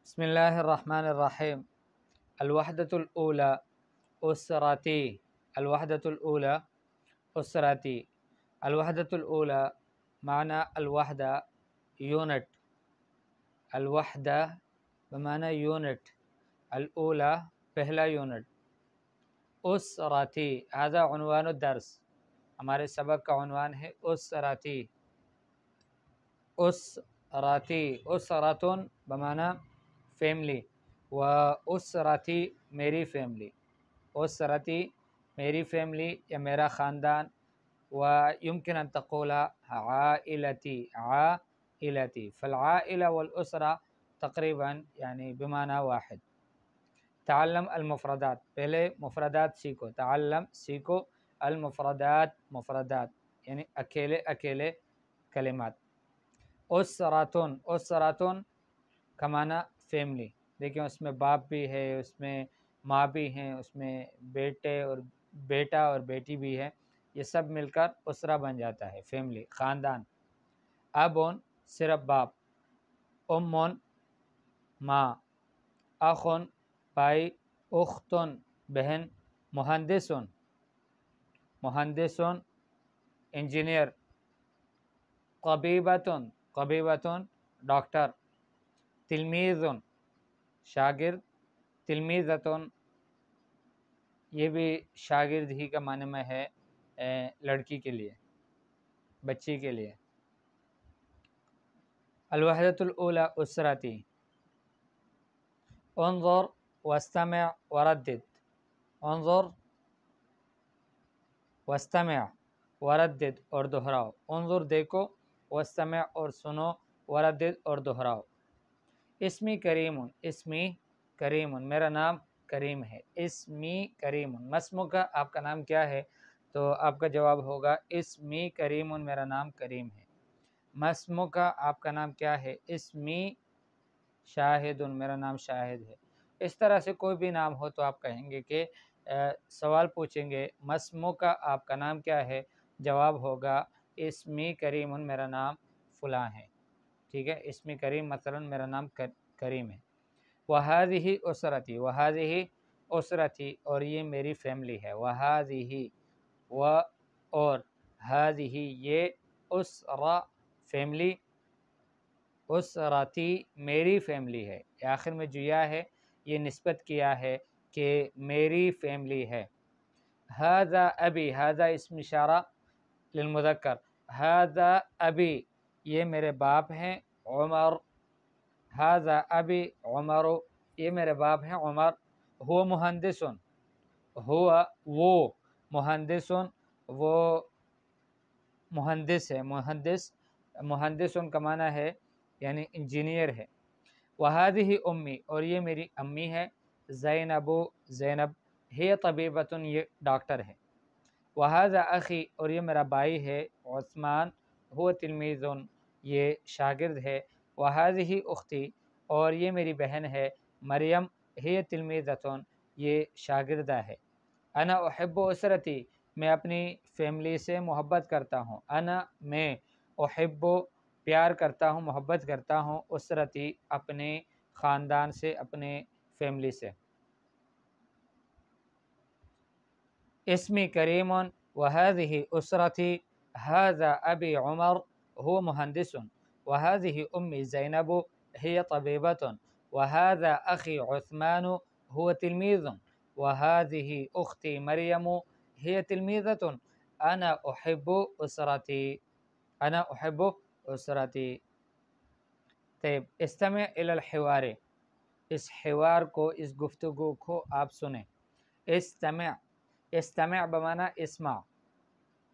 بسم الله الرحمن الرحيم. الوحدة الأولى أسرتي. الوحدة الأولى أسرتي. الوحدة الأولى معنى الوحدة يونت. الوحدة بمعنى يونت. الأولى پہلا یونٹ. أسرتي هذا عنوان الدرس. ہمارے سبق کا عنوان ہے أسرتي. أسرتي أسرة بمعنى فیملی و اسرتی میری فیملی. اسرتی میری فیملی یا میرا خاندان. و يمكن أن تقول عائلتي عائلتي. فالعائلة والأسرة تقریبا يعني بمعنى واحد. تعلم المفردات. پہلے مفردات سیکھو. تعلم سیکھو. المفردات مفردات یعنی اکیلے اکیلے کلمات. اسراتن اسراتن کا معنی فیملی. دیکھیں اس میں باپ بھی ہے، اس میں ماں بھی ہیں، اس میں بیٹا اور بیٹی بھی ہے. یہ سب مل کر اسرہ بن جاتا ہے، فیملی، خاندان. ابون صرف باپ، امون ماں، اخون بھائی، اختن بہن، مہندسن مہندسن انجینئر، طبیبتن طبیبتن ڈاکٹر، تلمیذن شاگرد، تلمیذتن یہ بھی شاگرد ہی کا معنی میں ہے، لڑکی کے لیے، بچی کے لیے. الوحدۃ الاولی اسرتی. انظر واستمع وردد. انظر واستمع وردد اور دہراؤ. انظر دیکھو، واستمع اور سنو، وردد اور دہراؤ. اسمی کریم. اسمی کریم میرا نام کریم ہے. اسمی کریم. مسمو کا آپ کا نام کیا ہے؟ تو آپ کا جواب ہوگا اسمی کریم میرا نام کریم ہے. مسمو کا آپ کا نام کیا ہے؟ اسمی شاہد میرا نام شاہد ہے. اس طرح سے کوئی بھی نام ہو تو آپ کہیں گے کہ سوال پوچھیں گے مسمو کا آپ کا نام کیا ہے؟ جواب ہوگا اسمی کریم میرا نام فلاں ہے. ٹھیک ہے، اسمی کریم مثلا میرا نام کریم ہے. وہذہ اسرتی. وہذہ اسرتی اور یہ میری فیملی ہے. وہذہ و اور ہذہ یہ اسرہ فیملی، اسرتی میری فیملی ہے. آخر میں جو یا ہے یہ نسبت کیا ہے کہ میری فیملی ہے. ھذا ابی. ھذا اسم اشارہ للمذکر. ھذا ابی یہ میرے باپ ہیں عمر. ھذا ابی عمر یہ میرے باپ ہیں عمر. ہو مہندسن. ہوا وہ مہندسن وہ مہندس ہے. مہندسن کا معنی ہے یعنی انجینئر ہے. وہذہ امی اور یہ میری امی ہے. زینب زینب. ہی طبیبتن یہ ڈاکٹر ہے. وہذا اخی اور یہ میرا بھائی ہے عثمان. ہو تلمیذن یہ شاگرد ہے. وہذہ اختی اور یہ میری بہن ہے مریم. ہی تلمیذتن یہ شاگردہ ہے. انا احب اسرتی میں اپنی فیملی سے محبت کرتا ہوں. انا میں احب پیار کرتا ہوں، محبت کرتا ہوں، اسرتی اپنے خاندان سے، اپنے فیملی سے. اسمی کریم وہذہ اسرتی. ھذا ابی عمر هو مہندس. وہذہ امی زینب ہی طبیبۃ. وہذا اخی عثمان هو تلمیذ. وہذہ اختی مریم ہی تلمیذۃ. انا احب اسرتی. انا احب اسرتی. طيب استمع الى الحوار. اس حوار کو، اس گفتگو کو آپ سنیں. استمع. استمع بمعنی اسمع.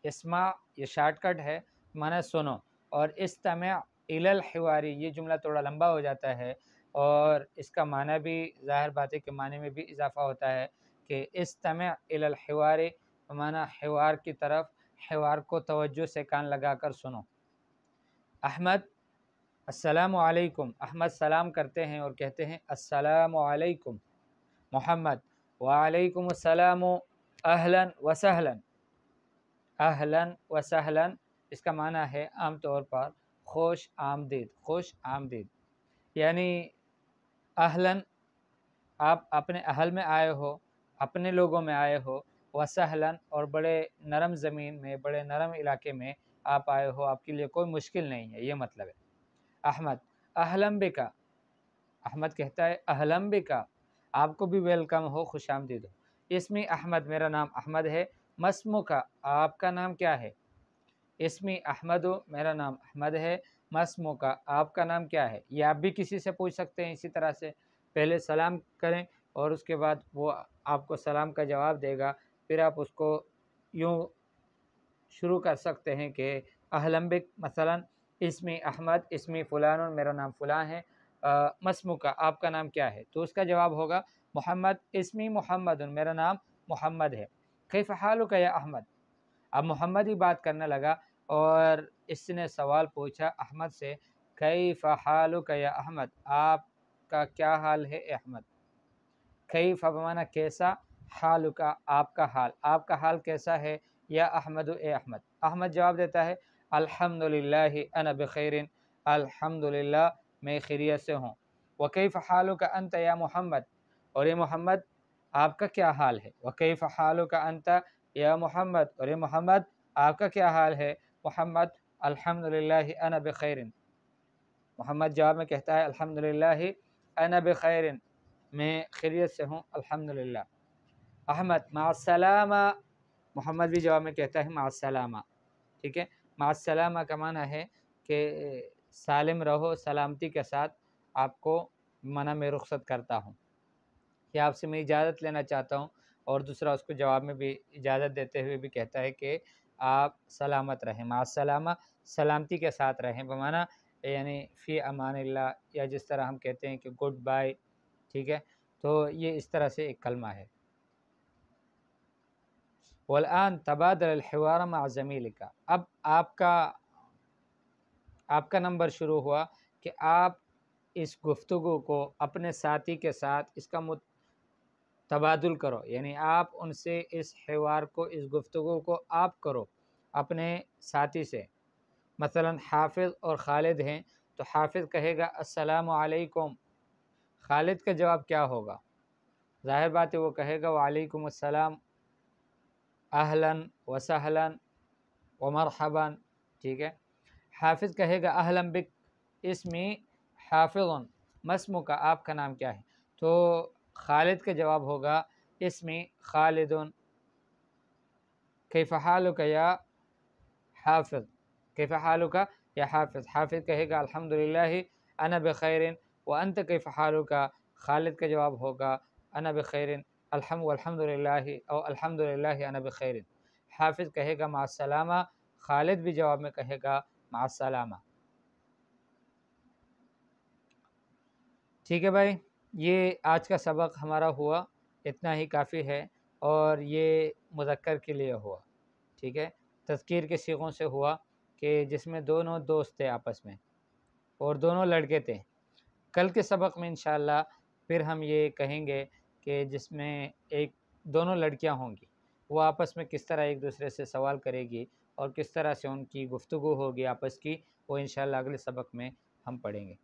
اسمع یہ شارٹ کٹ ہے، معنی سنو. اور استمع الی الحوار یہ جملہ تھوڑا لمبا ہو جاتا ہے اور اس کا معنی بھی ظاہر بات ہے کہ معنی میں بھی اضافہ ہوتا ہے کہ استمع الی الحوار بمعنی حوار کی طرف، حوار کو توجہ سے کان لگا کر سنو. احمد السلام علیکم. احمد سلام کرتے ہیں اور کہتے ہیں السلام علیکم. محمد وعلیکم السلام اہلاً وسہلاً. اہلاً وسہلاً اس کا معنی ہے عام طور پر خوش آمدید. خوش آمدید یعنی अहलन, आप अपने अहल में आए हो, अपने लोगों में आए हो। वसहलन, और बड़े नरम ज़मीन में, बड़े नरम इलाके में आप आए हो, आपके लिए कोई मुश्किल नहीं है, ये मतलब है। अहमद, अहलन बिका, अहमद कहता है अहलन बिका, आपको भी वेलकम हो, खुश आमदीद हो। इसमी अहमद, मेरा नाम अहमद है। मस्मुका, आपका नाम क्या है? इसमी अहमद, मेरा नाम अहमद है। मस्मुका, आपका नाम क्या है? ये आप भी किसी से पूछ सकते हैं इसी तरह से। पहले सलाम करें और उसके बाद वो आपको सलाम का जवाब देगा, फिर आप उसको यूँ शुरू कर सकते हैं कि अहलन बिक, मसलन इसमी अहमद, इसमी फ़ुलान, मेरा नाम फ़ुलां है। मस्मुका, आपका नाम क्या है? तो उसका जवाब होगा मोहम्मद, इसमी मोहम्मद, मेरा नाम मोहम्मद है। कैफ़ हालुका या अहमद, अब मोहम्मद ही बात करने लगा और इसने सवाल पूछा अहमद से, कैफ़ हालुका या अहमद, आपका क्या हाल है अहमद? कैफ़ बमाना कैसा, हालुका आपका हाल, आपका हाल कैसा है? या अहमद, ए अहमद। अहमद जवाब देता है अल्हम्दुलिल्लाह अना बखैरिन, अल्हम्दुलिल्लाह मैं खैरियत से हूँ। व कैफ़ हालुका अंत या मोहम्मद, और ये मोहम्मद आपका क्या हाल है? व कैफ़ हालुका अंत या मोहम्मद, और ये मोहम्मद आपका क्या हाल है? मोहम्मद अल्हम्दुलिल्लाह अना बखैरिन, मोहम्मद जवाब में कहता है अल्हम्दुलिल्लाह अना बखैरिन, मैं खैरियत से हूँ अल्हम्दुलिल्लाह। अहमद माअस्सलामा, मोहम्मद भी जवाब में कहता है माअस्सलामा, ठीक है। माअस्सलामा का माना है कि सालिम रहो, सलामती के साथ, आपको मना में रुखसत करता हूँ, कि आपसे मैं इजाज़त लेना चाहता हूँ। और दूसरा उसको जवाब में भी इजाज़त देते हुए भी कहता है कि आप सलामत रहें, माअस्सलामा सलामती के साथ रहें, बमाना यानी फ़ी अमानिल्लाह, या जिस तरह हम कहते हैं कि गुड बाय, ठीक है। तो ये इस तरह से एक कलमा है। वल्आन तबादल अल-हिवार मअ ज़मीलिका, अब आपका नंबर शुरू हुआ कि आप इस गुफ्तगू को अपने साथी के साथ इसका तबादुल करो, यानी आप उनसे इस हिवार को, इस गुफ्तगू को आप करो अपने साथी से। मसलन हाफिज़ और खालिद हैं, तो हाफिज़ कहेगा अस्सलामु अलैकुम, खालिद का जवाब क्या होगा? ज़ाहिर बात है वो कहेगा वालेकुम अस्सलाम, अहलन व सहलन व मरहबन, ठीक है। हाफिज़ कहेगा अहलन बिक, इसमी हाफिज़ुन, मस्मुका, आपका नाम क्या है? तो खालिद का जवाब होगा इसमी खालिदुन, कैफ़ हालुका या हाफिज़, कैफ़ हालुका या हाफिज़। हाफिज़ कहेगा अल्हम्दुलिल्लाह अना बखैरिन, व अंत कैफ़ हालुका, खालिद का जवाब होगा अना बखैरिन अल्हम्दुलिल्लाह और अल्हम्दुलिल्लाह अना बखैरिन। हाफिज़ कहेगा माअस्सलामा, खालिद भी जवाब में कहेगा माअस्सलामा। ठीक है भाई, ये आज का सबक हमारा हुआ, इतना ही काफ़ी है। और ये मुज़क्कर के लिए हुआ, ठीक है। तज़कीर के सीगों से हुआ कि जिसमें दोनों दोस्त थे आपस में और दोनों लड़के थे। कल के सबक में इंशाअल्लाह फिर हम ये कहेंगे कि जिसमें एक दोनों लड़कियां होंगी, वो आपस में किस तरह एक दूसरे से सवाल करेगी और किस तरह से उनकी गुफ्तगू होगी आपस की, वो इंशाअल्लाह अगले सबक में हम पढ़ेंगे।